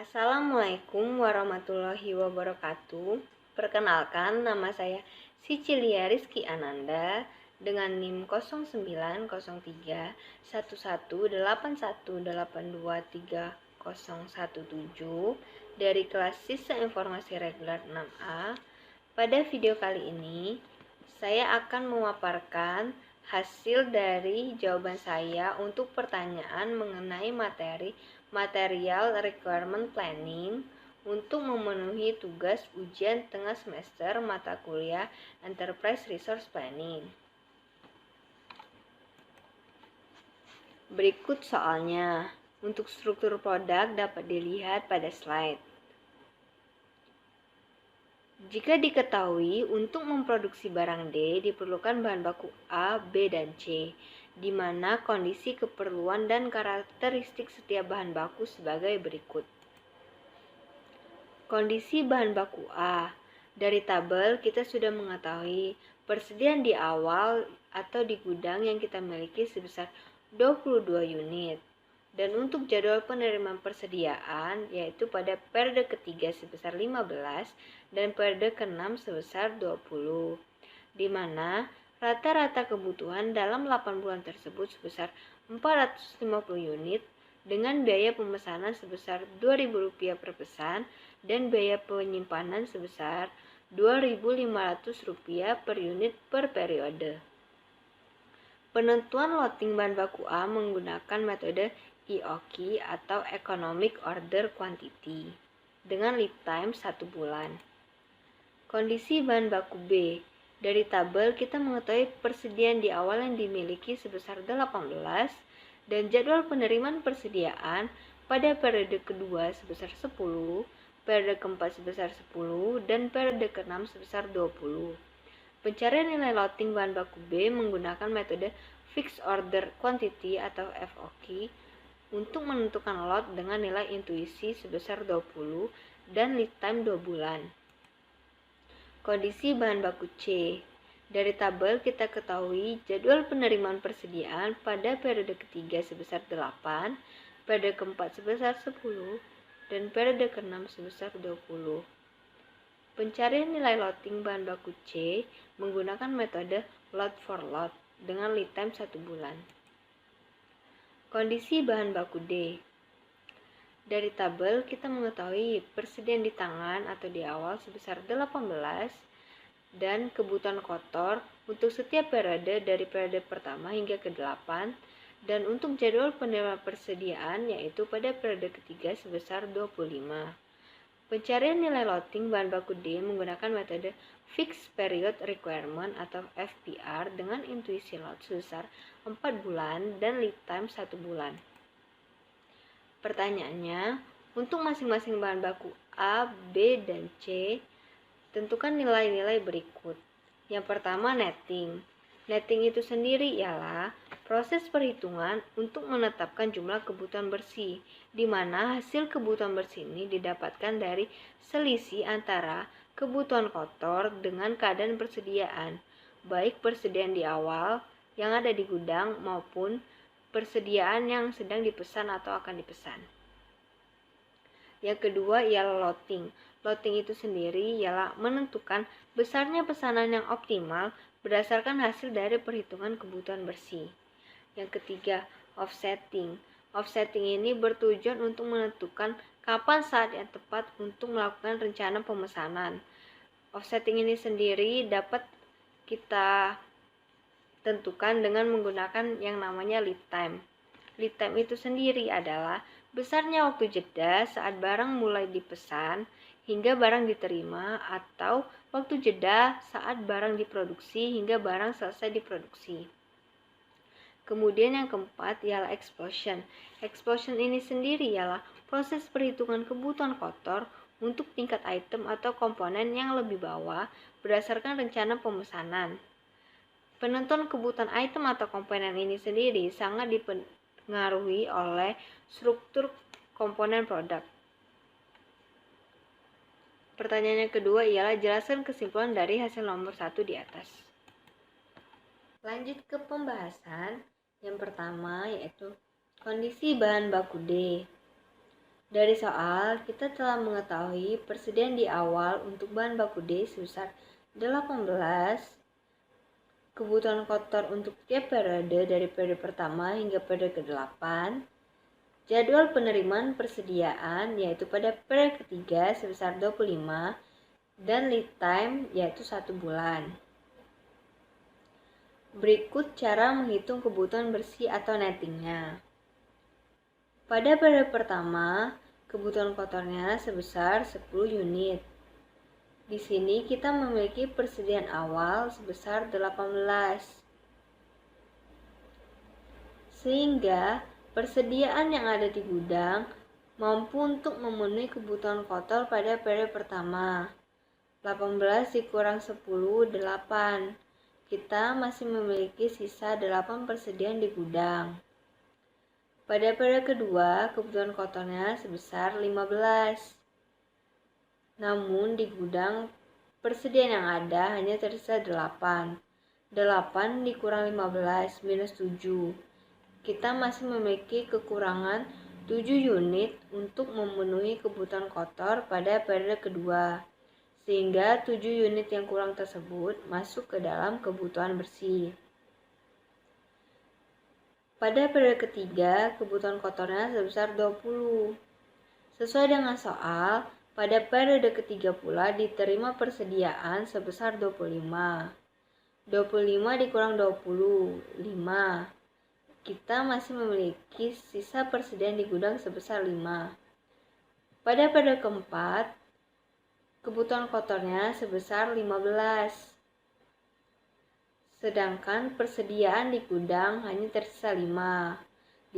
Assalamualaikum warahmatullahi wabarakatuh. Perkenalkan, nama saya Sicilia Rizky Ananda dengan NIM 09918181823017 dari kelas Sistem Informasi Reguler 6A. Pada video kali ini, saya akan memaparkan hasil dari jawaban saya untuk pertanyaan mengenai material requirement planning untuk memenuhi tugas ujian tengah semester mata kuliah Enterprise Resource Planning. Berikut soalnya. Untuk struktur produk dapat dilihat pada slide. Jika diketahui untuk memproduksi barang D diperlukan bahan baku A, B, dan C, di mana kondisi keperluan dan karakteristik setiap bahan baku sebagai berikut. Kondisi bahan baku A. Dari tabel kita sudah mengetahui persediaan di awal atau di gudang yang kita miliki sebesar 22 unit. Dan untuk jadwal penerimaan persediaan yaitu pada periode ketiga sebesar 15 dan periode ke-6 sebesar 20, di mana rata-rata kebutuhan dalam 8 bulan tersebut sebesar 450 unit dengan biaya pemesanan sebesar Rp2.000 per pesan dan biaya penyimpanan sebesar Rp2.500 per unit per periode. Penentuan loading bahan baku A menggunakan metode EOQ atau Economic Order Quantity dengan lead time 1 bulan. Kondisi bahan baku B. Dari tabel kita mengetahui persediaan di awal yang dimiliki sebesar 18 dan jadwal penerimaan persediaan pada periode kedua sebesar 10, periode keempat sebesar 10, dan periode ke-6 sebesar 20. Pencarian nilai loading bahan baku B menggunakan metode Fixed Order Quantity atau FOQ untuk menentukan lot dengan nilai intuisi sebesar 20 dan lead time 2 bulan. Kondisi bahan baku C. Dari tabel kita ketahui jadwal penerimaan persediaan pada periode ketiga sebesar 8, periode keempat sebesar 10, dan periode ke-6 sebesar 20. Pencarian nilai loading bahan baku C menggunakan metode load for lot dengan lead time 1 bulan. Kondisi bahan baku D. Dari tabel kita mengetahui persediaan di tangan atau di awal sebesar 18 dan kebutuhan kotor untuk setiap periode dari periode pertama hingga ke-8 dan untuk jadwal penerimaan persediaan yaitu pada periode ketiga sebesar 25. Pencarian nilai loading bahan baku D menggunakan metode Fixed Period Requirement atau FPR dengan intuisi lot sebesar 4 bulan dan lead time 1 bulan. Pertanyaannya, untuk masing-masing bahan baku A, B, dan C, tentukan nilai-nilai berikut. Yang pertama, netting. Netting itu sendiri ialah proses perhitungan untuk menetapkan jumlah kebutuhan bersih, di mana hasil kebutuhan bersih ini didapatkan dari selisih antara kebutuhan kotor dengan keadaan persediaan, baik persediaan di awal yang ada di gudang maupun persediaan yang sedang dipesan atau akan dipesan. Yang kedua ialah loading. Loading itu sendiri ialah menentukan besarnya pesanan yang optimal berdasarkan hasil dari perhitungan kebutuhan bersih. Yang ketiga, offsetting. Offsetting ini bertujuan untuk menentukan kapan saat yang tepat untuk melakukan rencana pemesanan. Offsetting ini sendiri dapat kita tentukan dengan menggunakan yang namanya lead time. Lead time itu sendiri adalah besarnya waktu jeda saat barang mulai dipesan hingga barang diterima atau waktu jeda saat barang diproduksi hingga barang selesai diproduksi. Kemudian yang keempat ialah explosion. Explosion ini sendiri ialah proses perhitungan kebutuhan kotor untuk tingkat item atau komponen yang lebih bawah berdasarkan rencana pemesanan. Penentuan kebutuhan item atau komponen ini sendiri sangat dipengaruhi oleh struktur komponen produk. Pertanyaan yang kedua ialah jelaskan kesimpulan dari hasil nomor 1 di atas. Lanjut ke pembahasan. Yang pertama yaitu kondisi bahan baku D. Dari soal, kita telah mengetahui persediaan di awal untuk bahan baku D sebesar 18, kebutuhan kotor untuk tiap periode dari periode pertama hingga periode ke-8, jadwal penerimaan persediaan yaitu pada periode ketiga sebesar 25, dan lead time yaitu 1 bulan. Berikut cara menghitung kebutuhan bersih atau nettingnya. Pada periode pertama, kebutuhan kotornya sebesar 10 unit. Di sini kita memiliki persediaan awal sebesar 18. Sehingga persediaan yang ada di gudang mampu untuk memenuhi kebutuhan kotor pada periode pertama. 18 dikurang 10, 8. Kita masih memiliki sisa 8 persediaan di gudang. Pada periode kedua, kebutuhan kotornya sebesar 15. Namun di gudang persediaan yang ada hanya tersisa 8. 8 dikurang 15 minus 7. Kita masih memiliki kekurangan 7 unit untuk memenuhi kebutuhan kotor pada periode kedua. Sehingga 7 unit yang kurang tersebut masuk ke dalam kebutuhan bersih. Pada periode ketiga, kebutuhan kotornya sebesar 20. Sesuai dengan soal, pada periode ketiga pula diterima persediaan sebesar 25. 25 dikurang 20, 5. Kita masih memiliki sisa persediaan di gudang sebesar 5. Pada periode keempat, kebutuhan kotornya sebesar 15. Sedangkan persediaan di gudang hanya tersisa 5.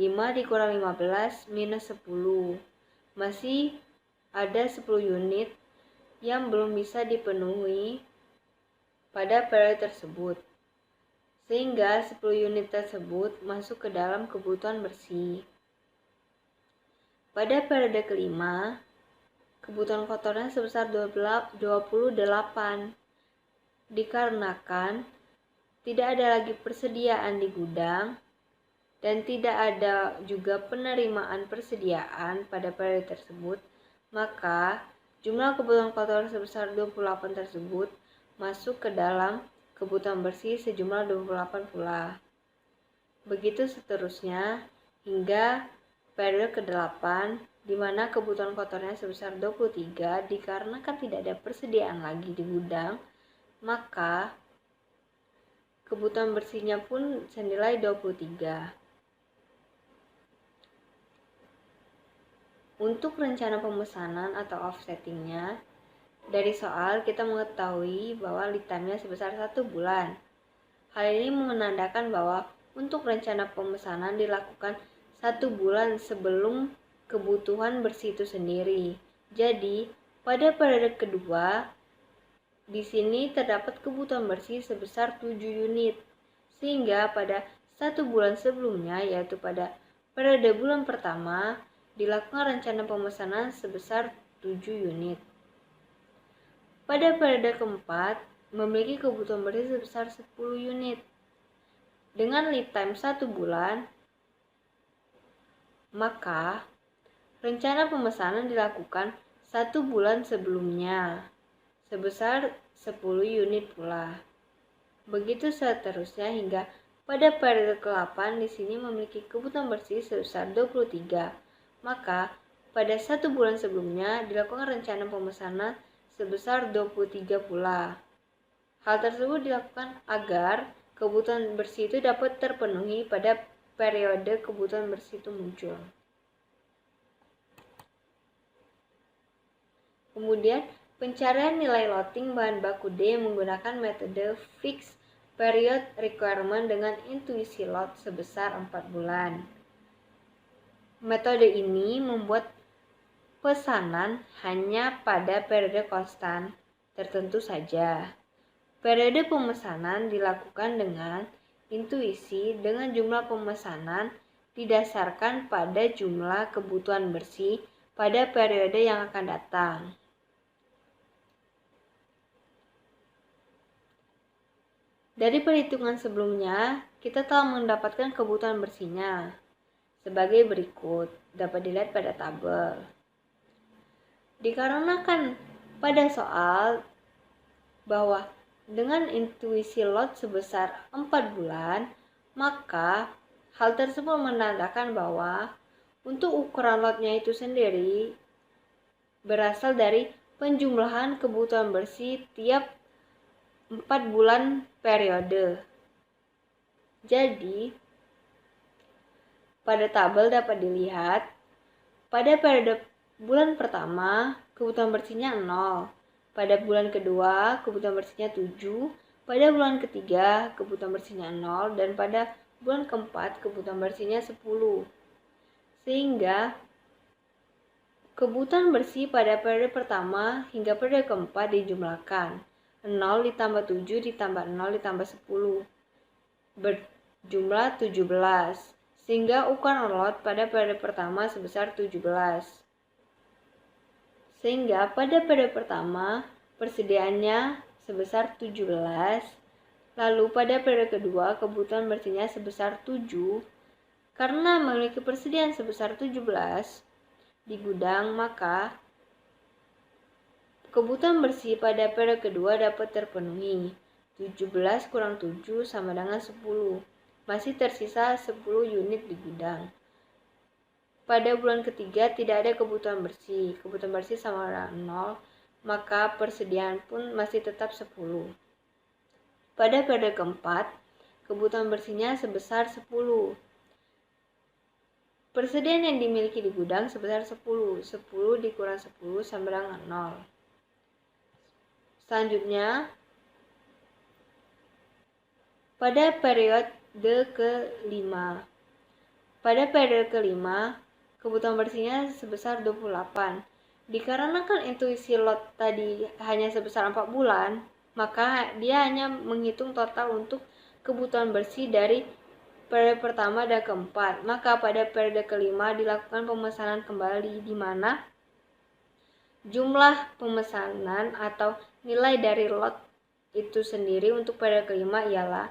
5 dikurang 15 minus 10. Masih ada 10 unit yang belum bisa dipenuhi pada periode tersebut. Sehingga 10 unit tersebut masuk ke dalam kebutuhan bersih. Pada periode kelima, kebutuhan kotornya sebesar 28. Dikarenakan tidak ada lagi persediaan di gudang dan tidak ada juga penerimaan persediaan pada periode tersebut, maka jumlah kebutuhan kotor sebesar 28 tersebut masuk ke dalam kebutuhan bersih sejumlah 28 pula. Begitu seterusnya hingga periode ke-8 di mana kebutuhan kotornya sebesar 23 dikarenakan tidak ada persediaan lagi di gudang, maka kebutuhan bersihnya pun senilai 23. Untuk rencana pemesanan atau offsettingnya, dari soal kita mengetahui bahwa lead time-nya sebesar 1 bulan. Hal ini menandakan bahwa untuk rencana pemesanan dilakukan 1 bulan sebelum kebutuhan bersih itu sendiri. Jadi, pada periode kedua, di sini terdapat kebutuhan bersih sebesar 7 unit. Sehingga pada 1 bulan sebelumnya, yaitu pada periode bulan pertama, dilakukan rencana pemesanan sebesar 7 unit. Pada periode keempat, memiliki kebutuhan bersih sebesar 10 unit. Dengan lead time 1 bulan, maka rencana pemesanan dilakukan 1 bulan sebelumnya, sebesar 10 unit pula. Begitu seterusnya hingga pada periode ke-8 di sini memiliki kebutuhan bersih sebesar 23. Maka pada 1 bulan sebelumnya dilakukan rencana pemesanan sebesar 23 pula. Hal tersebut dilakukan agar kebutuhan bersih itu dapat terpenuhi pada periode kebutuhan bersih itu muncul. Kemudian pencarian nilai loading bahan baku D menggunakan metode fixed period requirement dengan intuisi load sebesar 4 bulan. Metode ini membuat pesanan hanya pada periode konstan tertentu saja. Periode pemesanan dilakukan dengan intuisi dengan jumlah pemesanan didasarkan pada jumlah kebutuhan bersih pada periode yang akan datang. Dari perhitungan sebelumnya, kita telah mendapatkan kebutuhan bersihnya sebagai berikut, dapat dilihat pada tabel. Dikarenakan pada soal bahwa dengan intuisi lot sebesar 4 bulan, maka hal tersebut menandakan bahwa untuk ukuran lotnya itu sendiri berasal dari penjumlahan kebutuhan bersih tiap 4 bulan periode. Jadi, pada tabel dapat dilihat, pada periode bulan pertama, kebutuhan bersihnya 0. Pada bulan kedua, kebutuhan bersihnya 7. Pada bulan ketiga, kebutuhan bersihnya 0. Dan pada bulan keempat, kebutuhan bersihnya 10. Sehingga, kebutuhan bersih pada periode pertama hingga periode keempat dijumlahkan. 0 ditambah 7 ditambah 0 ditambah 10. Berjumlah 17. Sehingga ukuran lot pada periode pertama sebesar 17. Sehingga pada periode pertama persediaannya sebesar 17, lalu pada periode kedua kebutuhan bersihnya sebesar 7. Karena memiliki persediaan sebesar 17 di gudang, maka kebutuhan bersih pada periode kedua dapat terpenuhi. 17 kurang 7 sama dengan 10. Masih tersisa 10 unit di gudang. Pada bulan ketiga tidak ada kebutuhan bersih sama dengan 0, maka persediaan pun masih tetap 10. Pada periode keempat, kebutuhan bersihnya sebesar 10. Persediaan yang dimiliki di gudang sebesar 10. 10 dikurang 10 sama dengan 0. Selanjutnya, pada periode kelima. Pada periode kelima, kebutuhan bersihnya sebesar 28. Dikarenakan intuisi lot tadi hanya sebesar 4 bulan, maka dia hanya menghitung total untuk kebutuhan bersih dari periode pertama dan keempat. Maka pada periode kelima dilakukan pemesanan kembali, di mana jumlah pemesanan atau nilai dari lot itu sendiri untuk periode kelima ialah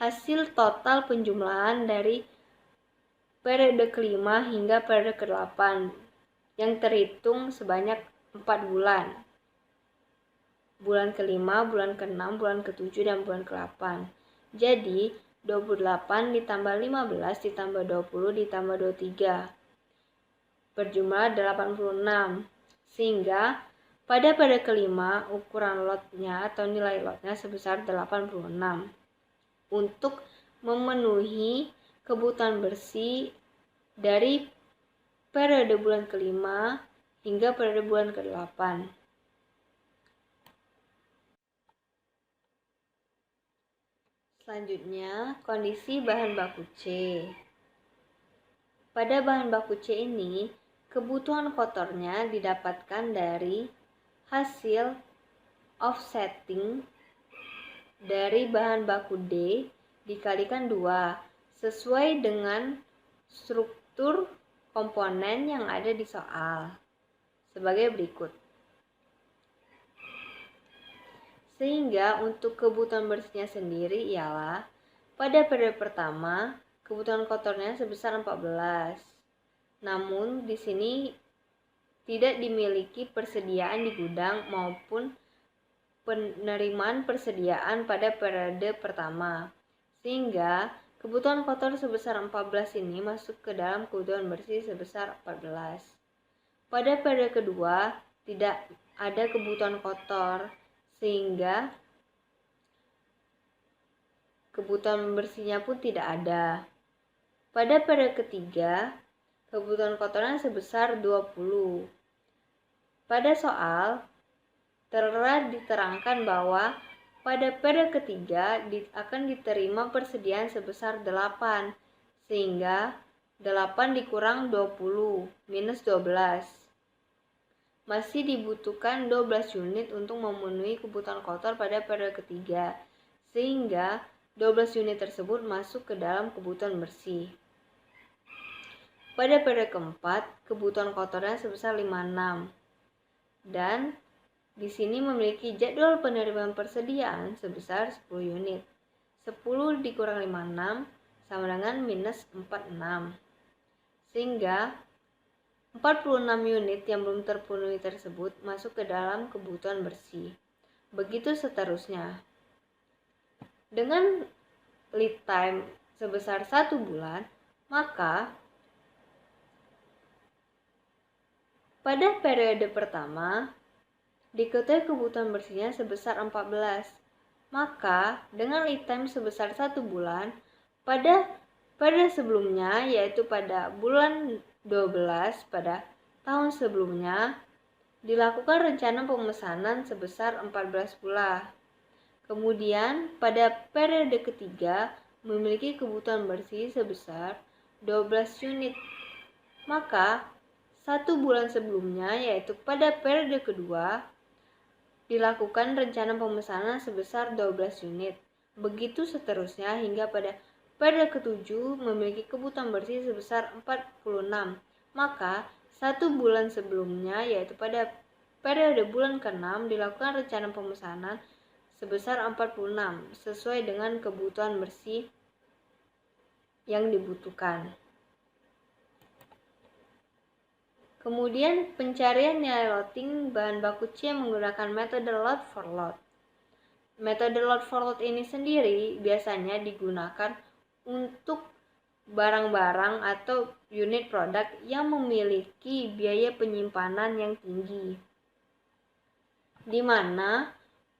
hasil total penjumlahan dari periode kelima hingga periode ke-8 yang terhitung sebanyak 4 bulan. Bulan kelima, bulan ke-6, bulan ke-7, dan bulan ke-8. Jadi, 28 ditambah 15 ditambah 20 ditambah 23 berjumlah 86. Sehingga pada periode kelima ukuran lotnya atau nilai lotnya sebesar 86 untuk memenuhi kebutuhan bersih dari periode bulan kelima hingga periode bulan ke-8. Selanjutnya, kondisi bahan baku C. Pada bahan baku C ini, kebutuhan kotornya didapatkan dari hasil offsetting dari bahan baku D dikalikan 2 sesuai dengan struktur komponen yang ada di soal sebagai berikut. Sehingga untuk kebutuhan bersihnya sendiri ialah pada periode pertama kebutuhan kotornya sebesar 14. Namun di sini tidak dimiliki persediaan di gudang maupun penerimaan persediaan pada periode pertama. Sehingga kebutuhan kotor sebesar 14 ini masuk ke dalam kebutuhan bersih sebesar 14. Pada periode kedua tidak ada kebutuhan kotor, sehingga kebutuhan bersihnya pun tidak ada. Pada periode ketiga, kebutuhan kotornya sebesar 20. Pada soal telah diterangkan bahwa pada periode ketiga akan diterima persediaan sebesar 8, sehingga 8 dikurang 20 minus 12. Masih dibutuhkan 12 unit untuk memenuhi kebutuhan kotor pada periode ketiga, sehingga 12 unit tersebut masuk ke dalam kebutuhan bersih. Pada periode keempat, kebutuhan kotornya sebesar 56. Dan di sini memiliki jadwal penerimaan persediaan sebesar 10 unit. 10 dikurang 56 sama dengan minus 46. Sehingga 46 unit yang belum terpenuhi tersebut masuk ke dalam kebutuhan bersih. Begitu seterusnya. Dengan lead time sebesar 1 bulan, maka pada periode pertama diketahui kebutuhan bersihnya sebesar 14. Maka dengan lead time sebesar 1 bulan, pada sebelumnya, yaitu pada bulan 12 pada tahun sebelumnya, dilakukan rencana pemesanan sebesar 14 pula. Kemudian pada periode ketiga memiliki kebutuhan bersih sebesar 12 unit. Maka 1 bulan sebelumnya, yaitu pada periode kedua, dilakukan rencana pemesanan sebesar 12 unit. Begitu seterusnya hingga pada periode ketujuh memiliki kebutuhan bersih sebesar 46. Maka 1 bulan sebelumnya, yaitu pada periode bulan ke-6, dilakukan rencana pemesanan sebesar 46 sesuai dengan kebutuhan bersih yang dibutuhkan. Kemudian pencarian nilai loading bahan baku C menggunakan metode load for load. Metode load for load ini sendiri biasanya digunakan untuk barang-barang atau unit produk yang memiliki biaya penyimpanan yang tinggi, di mana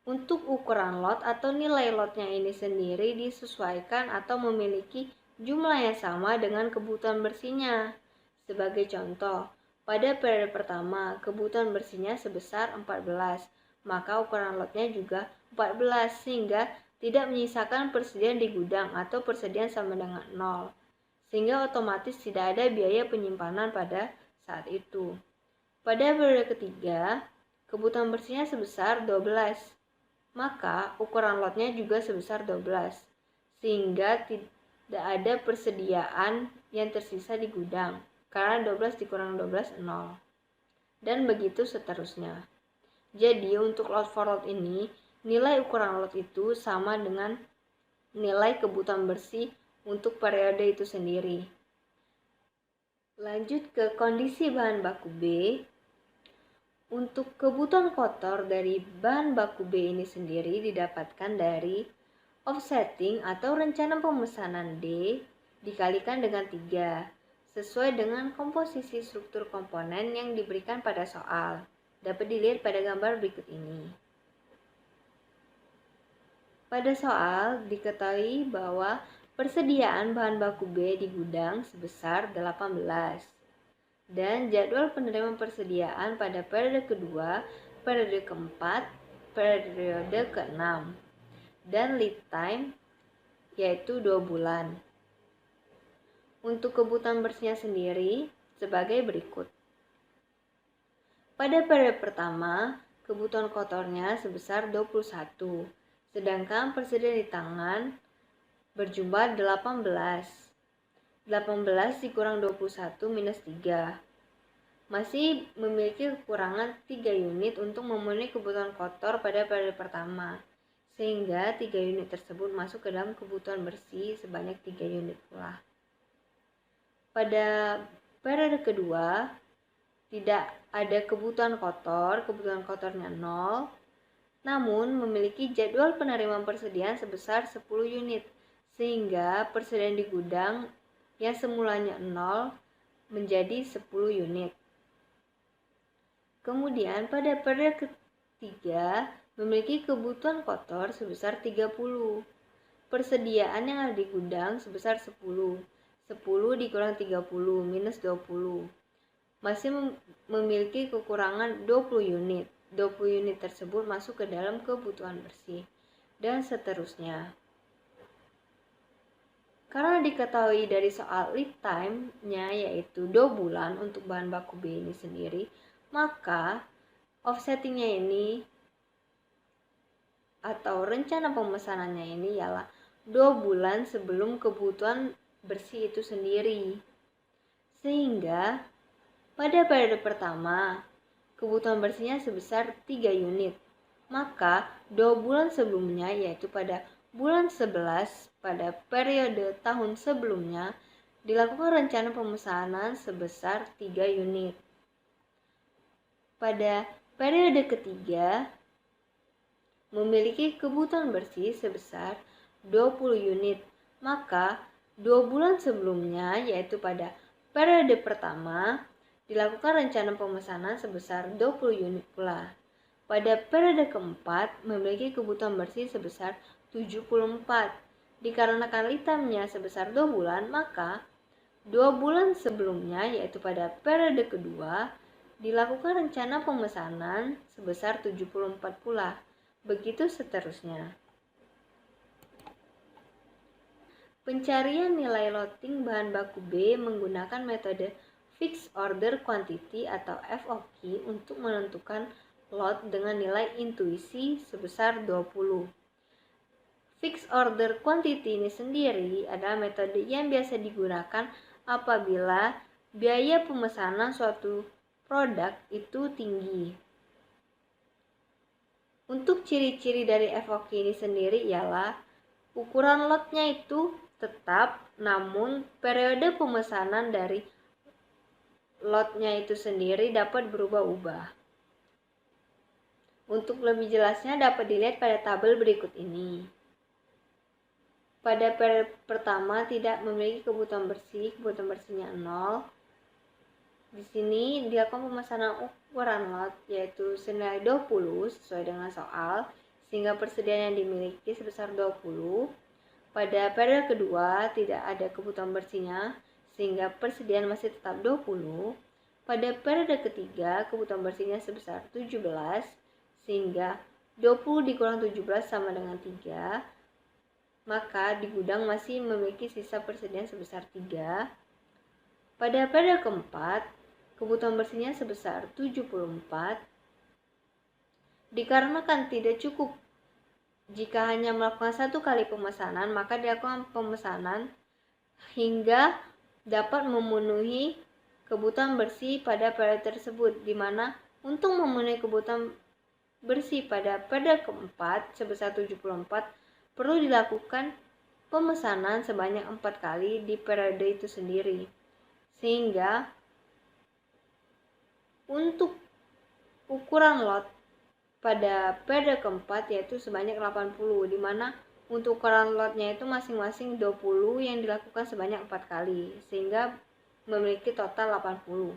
untuk ukuran lot atau nilai lotnya ini sendiri disesuaikan atau memiliki jumlah yang sama dengan kebutuhan bersihnya. Sebagai contoh, pada periode pertama kebutuhan bersihnya sebesar 14, maka ukuran lotnya juga 14 sehingga tidak menyisakan persediaan di gudang atau persediaan sama dengan 0. Sehingga otomatis tidak ada biaya penyimpanan pada saat itu. Pada periode ketiga, kebutuhan bersihnya sebesar 12. Maka ukuran lotnya juga sebesar 12, sehingga tidak ada persediaan yang tersisa di gudang, karena 12 dikurang 12, 0. Dan begitu seterusnya. Jadi untuk lot for lot ini, nilai ukuran lot itu sama dengan nilai kebutuhan bersih untuk periode itu sendiri. Lanjut ke kondisi bahan baku B. Untuk kebutuhan kotor dari bahan baku B ini sendiri didapatkan dari offsetting atau rencana pemesanan D dikalikan dengan 3 sesuai dengan komposisi struktur komponen yang diberikan pada soal. Dapat dilihat pada gambar berikut ini. Pada soal diketahui bahwa persediaan bahan baku B di gudang sebesar 18. Dan jadwal penerimaan persediaan pada periode kedua, periode keempat, periode ke-6, dan lead time yaitu 2 bulan. Untuk kebutuhan bersihnya sendiri sebagai berikut. Pada periode pertama, kebutuhan kotornya sebesar 21, sedangkan persediaan di tangan berjumlah 18. 18 dikurang 21 minus 3. Masih memiliki kekurangan 3 unit untuk memenuhi kebutuhan kotor pada periode pertama. Sehingga 3 unit tersebut masuk ke dalam kebutuhan bersih sebanyak 3 unit pula. Pada periode kedua, tidak ada kebutuhan kotornya 0. Namun memiliki jadwal penerimaan persediaan sebesar 10 unit. Sehingga persediaan di gudang yang semulanya 0 menjadi 10 unit. Kemudian pada periode ketiga memiliki kebutuhan kotor sebesar 30. Persediaan yang ada di gudang sebesar 10. 10 dikurang 30 minus 20. Masih memiliki kekurangan 20 unit. 20 unit tersebut masuk ke dalam kebutuhan bersih. Dan seterusnya. Karena diketahui dari soal lead time-nya yaitu 2 bulan untuk bahan baku B ini sendiri, maka offsetting-nya ini atau rencana pemesanannya ini ialah 2 bulan sebelum kebutuhan bersih itu sendiri. Sehingga pada periode pertama, kebutuhan bersihnya sebesar 3 unit. Maka 2 bulan sebelumnya yaitu pada bulan 11 pada periode tahun sebelumnya dilakukan rencana pemesanan sebesar 3 unit. pada periode ketiga memiliki kebutuhan bersih sebesar 20 unit, maka 2 bulan sebelumnya, yaitu pada periode pertama, dilakukan rencana pemesanan sebesar 20 unit pula. Pada periode keempat memiliki kebutuhan bersih sebesar 74. Dikarenakan lead time-nya sebesar 2 bulan, maka 2 bulan sebelumnya, yaitu pada periode kedua, dilakukan rencana pemesanan sebesar 74 pula. Begitu seterusnya. Pencarian nilai loading bahan baku B menggunakan metode Fixed Order Quantity atau FOQ untuk menentukan lot dengan nilai intuisi sebesar 20. Fixed Order Quantity ini sendiri adalah metode yang biasa digunakan apabila biaya pemesanan suatu produk itu tinggi. Untuk ciri-ciri dari FOQ ini sendiri ialah ukuran lotnya itu tetap, namun periode pemesanan dari lotnya itu sendiri dapat berubah-ubah. Untuk lebih jelasnya dapat dilihat pada tabel berikut ini. Pada periode pertama tidak memiliki kebutuhan bersihnya 0. Di sini dilakukan pemesanan ukuran lot yaitu senilai 20 sesuai dengan soal, sehingga persediaan yang dimiliki sebesar 20. Pada periode kedua tidak ada kebutuhan bersihnya sehingga persediaan masih tetap 20. Pada periode ketiga kebutuhan bersihnya sebesar 17 sehingga 20 dikurang 17 sama dengan 3. Maka di gudang masih memiliki sisa persediaan sebesar 3. Pada periode keempat kebutuhan bersihnya sebesar 74. Dikarenakan tidak cukup jika hanya melakukan satu kali pemesanan, maka dilakukan pemesanan hingga dapat memenuhi kebutuhan bersih pada periode tersebut, di mana untuk memenuhi kebutuhan bersih pada periode keempat sebesar 74 perlu dilakukan pemesanan sebanyak 4 kali di periode itu sendiri. Sehingga untuk ukuran lot pada periode keempat yaitu sebanyak 80, di mana untuk ukuran lotnya itu masing-masing 20 yang dilakukan sebanyak 4 kali, sehingga memiliki total 80.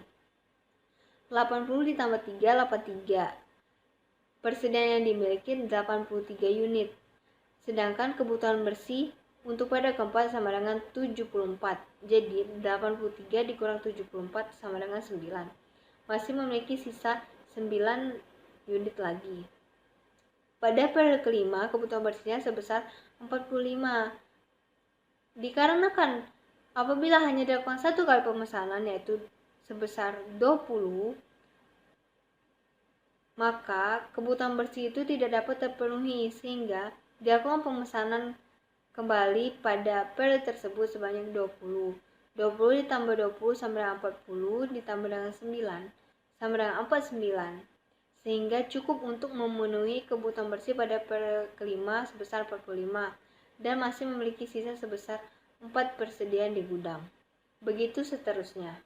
80 ditambah 3, 83. Persediaan yang dimiliki 83 unit. Sedangkan kebutuhan bersih untuk periode keempat sama dengan 74. Jadi 83 dikurang 74 sama dengan 9. Masih memiliki sisa 9 unit lagi. Pada periode kelima, kebutuhan bersihnya sebesar 45. Dikarenakan apabila hanya dilakukan satu kali pemesanan yaitu sebesar 20, maka kebutuhan bersih itu tidak dapat terpenuhi sehingga dilakukan pemesanan kembali pada periode tersebut sebanyak 20. 20 ditambah 20 sama dengan 40 ditambah dengan 9 sama dengan 49. Sehingga cukup untuk memenuhi kebutuhan bersih pada periode kelima sebesar 45 dan masih memiliki sisa sebesar 4 persediaan di gudang. Begitu seterusnya.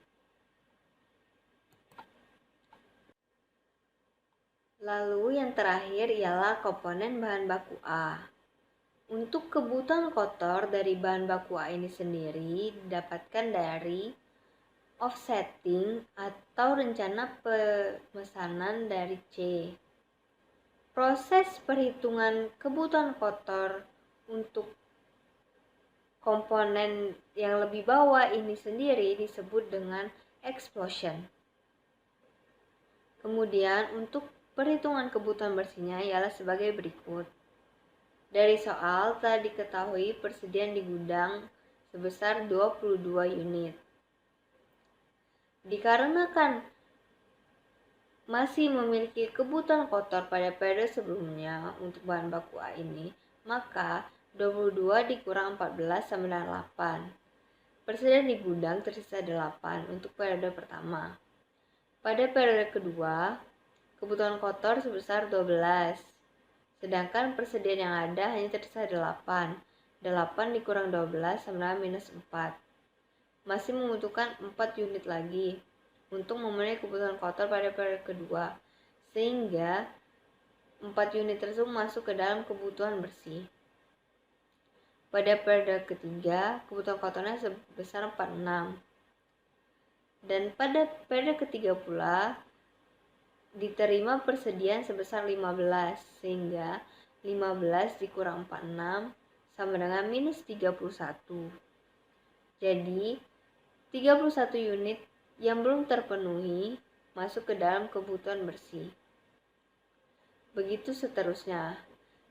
Lalu yang terakhir ialah komponen bahan baku A. Untuk kebutuhan kotor dari bahan baku A ini sendiri didapatkan dari offsetting atau rencana pemesanan dari C. Proses perhitungan kebutuhan kotor untuk komponen yang lebih bawah ini sendiri disebut dengan explosion. Kemudian untuk perhitungan kebutuhan bersihnya ialah sebagai berikut. Dari soal telah diketahui persediaan di gudang sebesar 22 unit. Dikarenakan masih memiliki kebutuhan kotor pada periode sebelumnya untuk bahan baku A ini, maka 22 dikurang 14 sama dengan 8. Persediaan di gudang tersisa 8 untuk periode pertama. Pada periode kedua, kebutuhan kotor sebesar 12. Sedangkan persediaan yang ada hanya tersisa 8. 8 dikurang 12 sama dengan minus 4. Masih membutuhkan 4 unit lagi untuk memenuhi kebutuhan kotor pada periode kedua. sehingga 4 unit tersebut masuk ke dalam kebutuhan bersih. Pada periode ketiga, kebutuhan kotornya sebesar 46. Dan pada periode ketiga pula, diterima persediaan sebesar 15, sehingga 15 dikurang 46 sama dengan minus 31. Jadi, 31 unit yang belum terpenuhi masuk ke dalam kebutuhan bersih. Begitu seterusnya.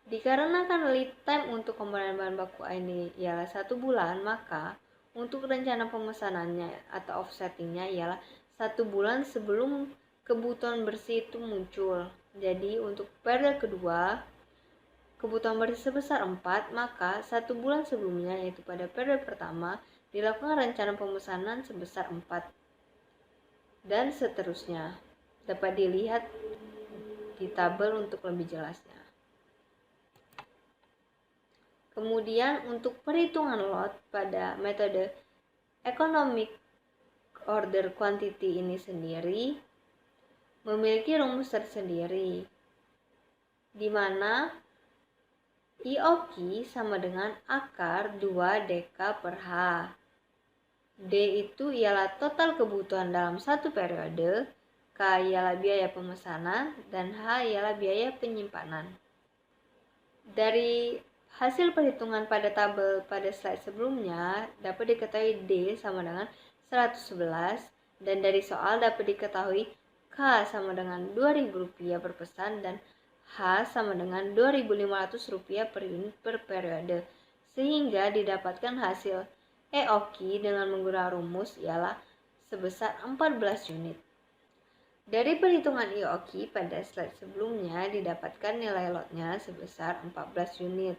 Dikarenakan lead time untuk komponen bahan baku A ini ialah 1 bulan, maka untuk rencana pemesanannya atau offsettingnya ialah 1 bulan sebelum kebutuhan bersih itu muncul. Jadi untuk periode kedua, kebutuhan bersih sebesar 4, maka 1 bulan sebelumnya, yaitu pada periode pertama, dilakukan rencana pemesanan sebesar 4. Dan seterusnya. Dapat dilihat di tabel untuk lebih jelasnya. Kemudian untuk perhitungan lot pada metode economic order quantity ini sendiri memiliki rumus tersendiri, di mana IOQ sama dengan akar 2 dk per H. D itu ialah total kebutuhan dalam satu periode, K ialah biaya pemesanan, dan H ialah biaya penyimpanan. Dari hasil perhitungan pada tabel pada slide sebelumnya dapat diketahui D sama dengan 111, dan dari soal dapat diketahui K sama dengan Rp2.000 per pesan dan H sama dengan Rp2.500 per unit per periode, sehingga didapatkan hasil EOQ dengan menggunakan rumus ialah sebesar 14 unit. Dari perhitungan IOQ pada slide sebelumnya didapatkan nilai lotnya sebesar 14 unit.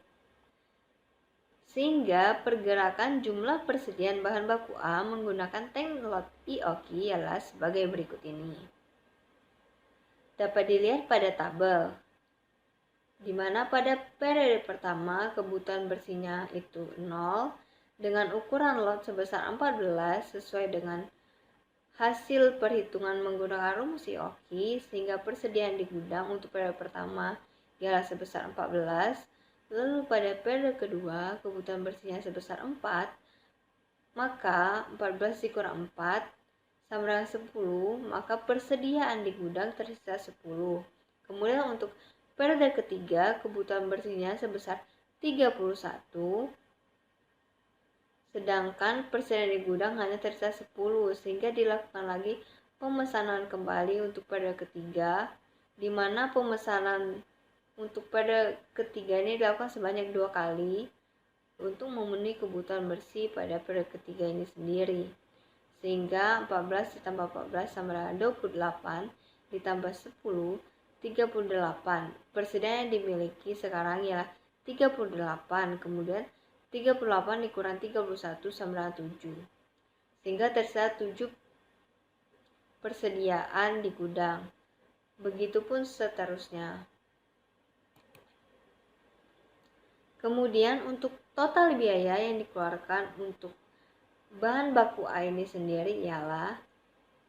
Sehingga pergerakan jumlah persediaan bahan baku A menggunakan tank lot IOQ ialah sebagai berikut ini. Dapat dilihat pada tabel, di mana pada periode pertama kebutuhan bersihnya itu 0 dengan ukuran lot sebesar 14 sesuai dengan hasil perhitungan menggunakan rumus IOQ, sehingga persediaan di gudang untuk periode pertama ialah sebesar 14. Lalu pada periode kedua kebutuhan bersihnya sebesar 4, maka 14 dikurang 4 sama dengan 10, maka persediaan di gudang tersisa 10. Kemudian untuk periode ketiga kebutuhan bersihnya sebesar 31, sedangkan persediaan di gudang hanya tersisa 10, sehingga dilakukan lagi pemesanan kembali untuk periode ketiga, di mana pemesanan untuk periode ketiga ini dilakukan sebanyak 2 kali untuk memenuhi kebutuhan bersih pada periode ketiga ini sendiri, sehingga 14 ditambah 14 sama dengan 28 ditambah 10, 38. Persediaan yang dimiliki sekarang ialah 38, kemudian 38 dikurang 31 sama dengan 7, sehingga tersisa 7 persediaan di gudang. Begitupun seterusnya. Kemudian untuk total biaya yang dikeluarkan untuk bahan baku A ini sendiri ialah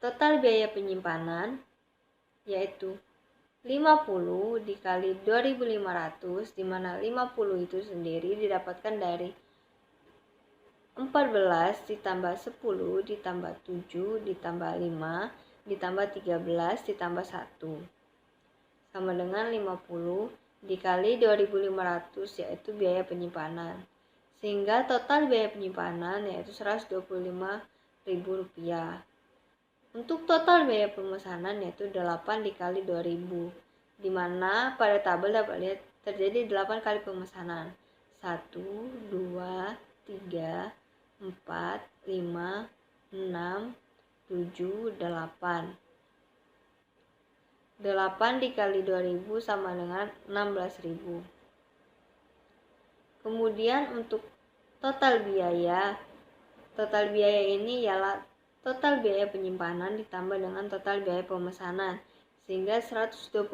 total biaya penyimpanan, yaitu 50 dikali 2.500, di mana 50 itu sendiri didapatkan dari 14 ditambah 10 ditambah 7 ditambah 5 ditambah 13 ditambah 1 sama dengan 50 dikali 2.500, yaitu biaya penyimpanan, sehingga total biaya penyimpanan yaitu Rp125.000. Untuk total biaya pemesanan yaitu 8 dikali 2000, di mana pada tabel dapat lihat terjadi 8 kali pemesanan. 1, 2, 3, 4, 5, 6, 7, 8. 8 dikali 2000 sama dengan 16.000. Kemudian untuk total biaya ini ialah total biaya penyimpanan ditambah dengan total biaya pemesanan, sehingga 125.000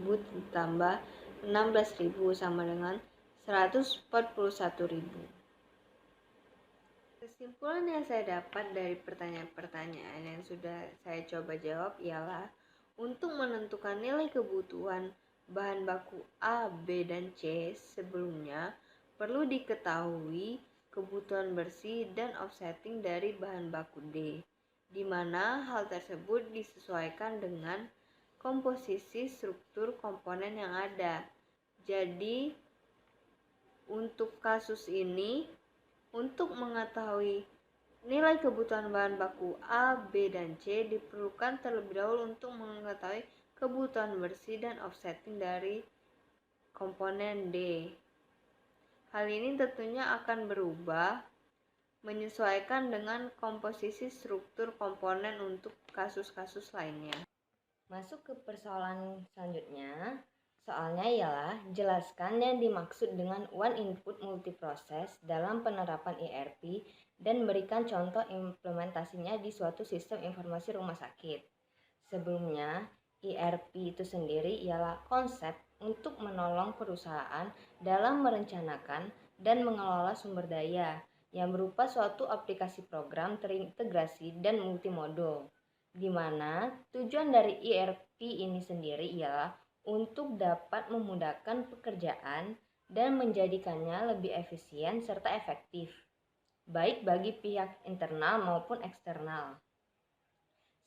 ditambah 16.000 sama dengan 141.000. Kesimpulan yang saya dapat dari pertanyaan-pertanyaan yang sudah saya coba jawab ialah Untuk menentukan nilai kebutuhan bahan baku A, B, dan C sebelumnya, perlu diketahui kebutuhan bersih dan offsetting dari bahan baku D, di mana hal tersebut disesuaikan dengan komposisi struktur komponen yang ada. Jadi, untuk kasus ini, untuk mengetahui nilai kebutuhan bahan baku A, B, dan C diperlukan terlebih dahulu untuk mengetahui kebutuhan bersih dan offsetting dari komponen D. Hal ini tentunya akan berubah menyesuaikan dengan komposisi struktur komponen untuk kasus-kasus lainnya. Masuk ke persoalan selanjutnya. Soalnya ialah jelaskan yang dimaksud dengan one input multiproses dalam penerapan ERP dan berikan contoh implementasinya di suatu sistem informasi rumah sakit. Sebelumnya, ERP itu sendiri ialah konsep untuk menolong perusahaan dalam merencanakan dan mengelola sumber daya yang berupa suatu aplikasi program terintegrasi dan multimodul, di mana tujuan dari ERP ini sendiri ialah untuk dapat memudahkan pekerjaan dan menjadikannya lebih efisien serta efektif, baik bagi pihak internal maupun eksternal,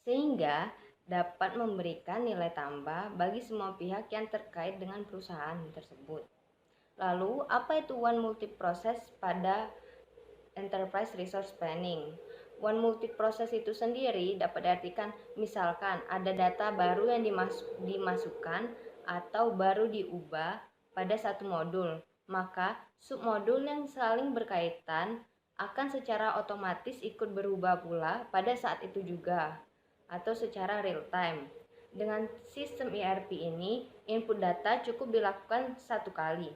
sehingga dapat memberikan nilai tambah bagi semua pihak yang terkait dengan perusahaan tersebut. Lalu, apa itu one multiproses pada Enterprise Resource Planning? One multiproses itu sendiri dapat diartikan misalkan ada data baru yang dimasukkan atau baru diubah pada satu modul, maka submodul yang saling berkaitan akan secara otomatis ikut berubah pula pada saat itu juga atau secara real time. Dengan sistem ERP ini, input data cukup dilakukan satu kali.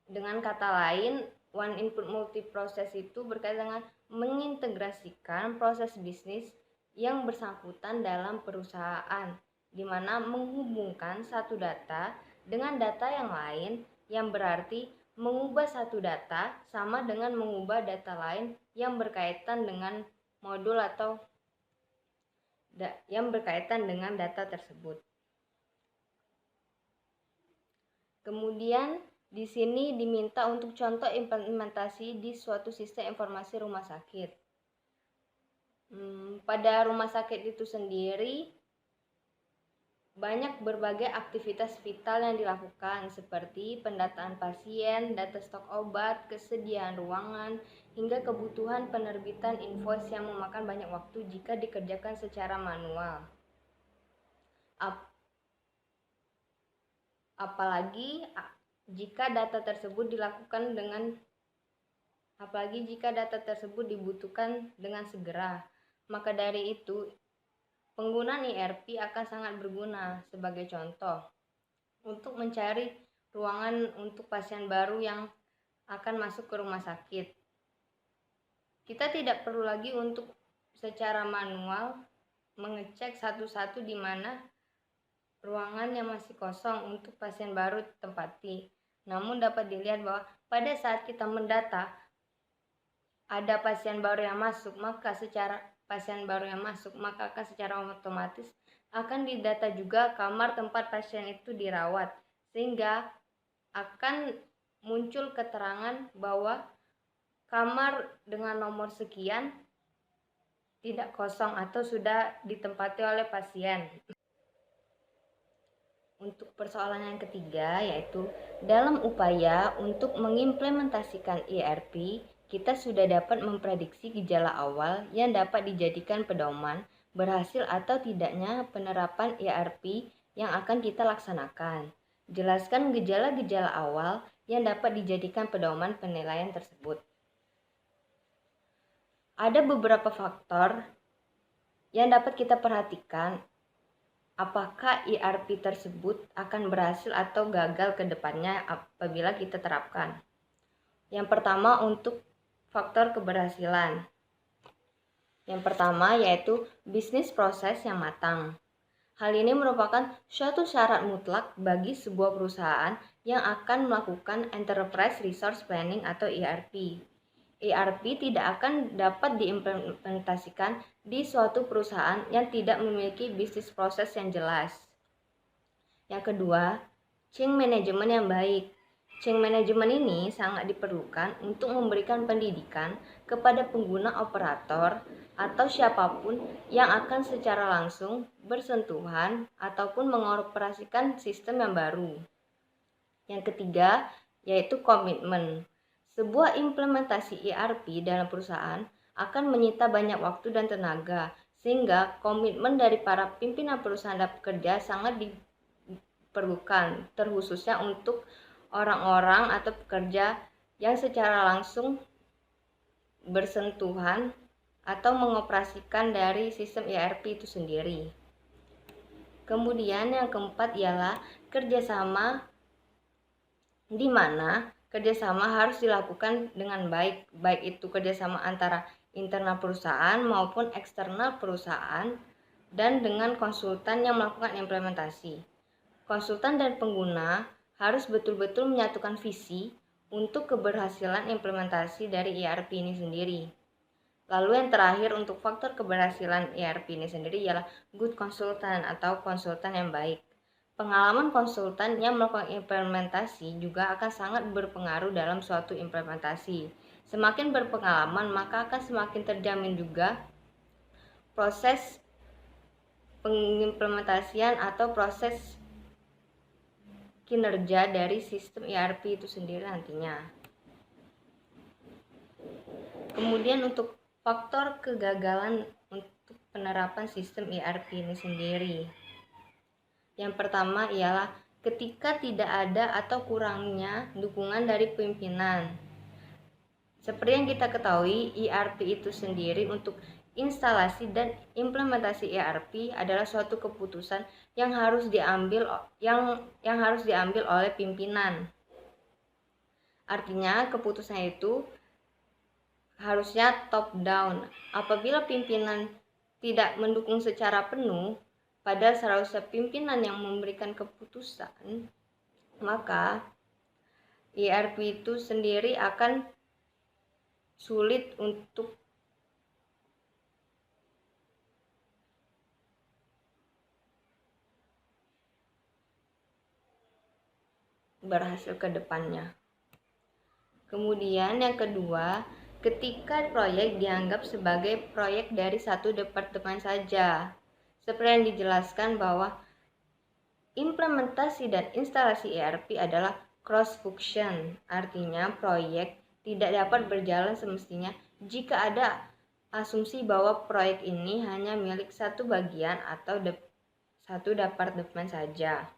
Dengan kata lain, one input multiproses itu berkaitan dengan mengintegrasikan proses bisnis yang bersangkutan dalam perusahaan, di mana menghubungkan satu data dengan data yang lain, yang berarti mengubah satu data sama dengan mengubah data lain yang berkaitan dengan modul atau yang berkaitan dengan data tersebut. Kemudian di sini diminta untuk contoh implementasi di suatu sistem informasi rumah sakit. Pada rumah sakit itu sendiri banyak berbagai aktivitas vital yang dilakukan seperti pendataan pasien, data stok obat, kesediaan ruangan, hingga kebutuhan penerbitan invoice yang memakan banyak waktu jika dikerjakan secara manual. Apalagi jika data tersebut dibutuhkan dengan segera. Maka dari itu, penggunaan ERP akan sangat berguna. Sebagai contoh, untuk mencari ruangan untuk pasien baru yang akan masuk ke rumah sakit, kita tidak perlu lagi untuk secara manual mengecek satu-satu di mana ruangan yang masih kosong untuk pasien baru ditempati. Namun dapat dilihat bahwa pada saat kita mendata ada pasien baru yang masuk, maka akan secara otomatis akan didata juga kamar tempat pasien itu dirawat, sehingga akan muncul keterangan bahwa kamar dengan nomor sekian tidak kosong atau sudah ditempati oleh pasien. Untuk persoalan yang ketiga, yaitu dalam upaya untuk mengimplementasikan ERP, kita sudah dapat memprediksi gejala awal yang dapat dijadikan pedoman berhasil atau tidaknya penerapan ERP yang akan kita laksanakan. Jelaskan gejala-gejala awal yang dapat dijadikan pedoman penilaian tersebut. Ada beberapa faktor yang dapat kita perhatikan apakah ERP tersebut akan berhasil atau gagal ke depannya apabila kita terapkan. Yang pertama, untuk faktor keberhasilan. Yang pertama yaitu bisnis proses yang matang. Hal ini merupakan suatu syarat mutlak bagi sebuah perusahaan yang akan melakukan Enterprise Resource Planning atau ERP. ERP tidak akan dapat diimplementasikan di suatu perusahaan yang tidak memiliki bisnis proses yang jelas. Yang kedua, change management yang baik. Change management ini sangat diperlukan untuk memberikan pendidikan kepada pengguna operator atau siapapun yang akan secara langsung bersentuhan ataupun mengoperasikan sistem yang baru. Yang ketiga, yaitu komitmen. Sebuah implementasi ERP dalam perusahaan akan menyita banyak waktu dan tenaga, sehingga komitmen dari para pimpinan perusahaan dan pekerja sangat diperlukan, terkhususnya untuk orang-orang atau pekerja yang secara langsung bersentuhan atau mengoperasikan dari sistem ERP itu sendiri. Kemudian yang keempat ialah kerjasama, di mana kerjasama harus dilakukan dengan baik, baik itu kerjasama antara internal perusahaan maupun eksternal perusahaan dan dengan konsultan yang melakukan implementasi. Konsultan dan pengguna harus betul-betul menyatukan visi untuk keberhasilan implementasi dari ERP ini sendiri. Lalu yang terakhir untuk faktor keberhasilan ERP ini sendiri ialah good consultant atau konsultan yang baik. Pengalaman konsultan yang melakukan implementasi juga akan sangat berpengaruh dalam suatu implementasi. Semakin berpengalaman, maka akan semakin terjamin juga proses pengimplementasian atau proses kinerja dari sistem ERP itu sendiri nantinya. Kemudian untuk faktor kegagalan untuk penerapan sistem ERP ini sendiri. Yang pertama ialah ketika tidak ada atau kurangnya dukungan dari pimpinan. Seperti yang kita ketahui, ERP itu sendiri untuk instalasi dan implementasi ERP adalah suatu keputusan yang harus diambil oleh pimpinan. Artinya keputusan itu harusnya top down. Apabila pimpinan tidak mendukung secara penuh, padahal seharusnya pimpinan yang memberikan keputusan, maka ERP itu sendiri akan sulit untuk berhasil ke depannya. Kemudian yang kedua, ketika proyek dianggap sebagai proyek dari satu departemen saja. Seperti yang dijelaskan bahwa implementasi dan instalasi ERP adalah cross function. Artinya proyek tidak dapat berjalan semestinya jika ada asumsi bahwa proyek ini hanya milik satu bagian atau satu departemen saja.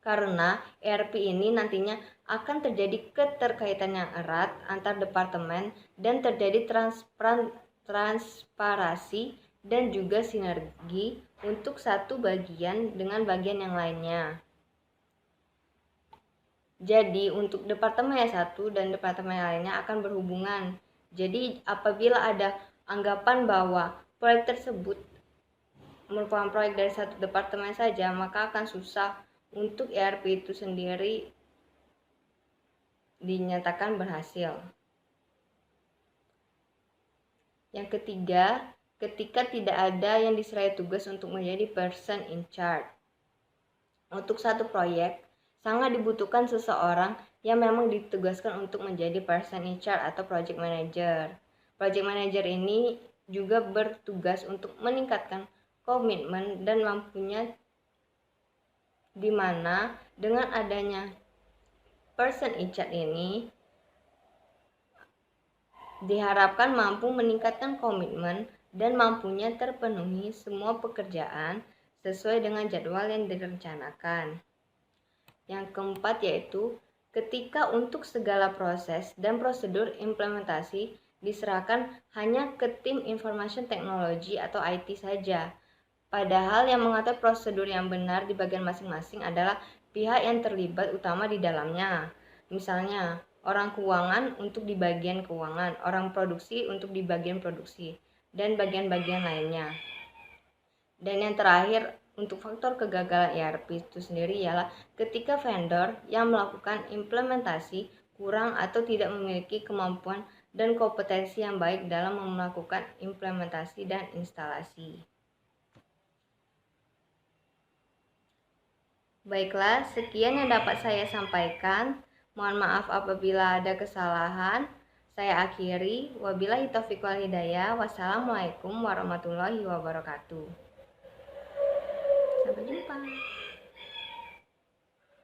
Karena ERP ini nantinya akan terjadi keterkaitan yang erat antar departemen dan terjadi transparasi dan juga sinergi untuk satu bagian dengan bagian yang lainnya. Jadi untuk departemen yang satu dan departemen yang lainnya akan berhubungan. Jadi apabila ada anggapan bahwa proyek tersebut merupakan proyek dari satu departemen saja, maka akan susah untuk ERP itu sendiri dinyatakan berhasil. Yang ketiga, ketika tidak ada yang diserai tugas untuk menjadi person in charge. Untuk satu proyek, sangat dibutuhkan seseorang yang memang ditugaskan untuk menjadi person in charge atau project manager. Project manager ini juga bertugas untuk meningkatkan komitmen dan mampunya, di mana dengan adanya person in charge ini diharapkan mampu meningkatkan komitmen dan mampunya terpenuhi semua pekerjaan sesuai dengan jadwal yang direncanakan. Yang keempat yaitu ketika untuk segala proses dan prosedur implementasi diserahkan hanya ke tim information technology atau IT saja. Padahal yang mengatur prosedur yang benar di bagian masing-masing adalah pihak yang terlibat utama di dalamnya. Misalnya, orang keuangan untuk di bagian keuangan, orang produksi untuk di bagian produksi, dan bagian-bagian lainnya. Dan yang terakhir, untuk faktor kegagalan ERP itu sendiri ialah ketika vendor yang melakukan implementasi kurang atau tidak memiliki kemampuan dan kompetensi yang baik dalam melakukan implementasi dan instalasi. Baiklah, sekian yang dapat saya sampaikan. Mohon maaf apabila ada kesalahan. Saya akhiri. Wabillahi taufiq wal hidayah. Wassalamualaikum warahmatullahi wabarakatuh. Sampai jumpa.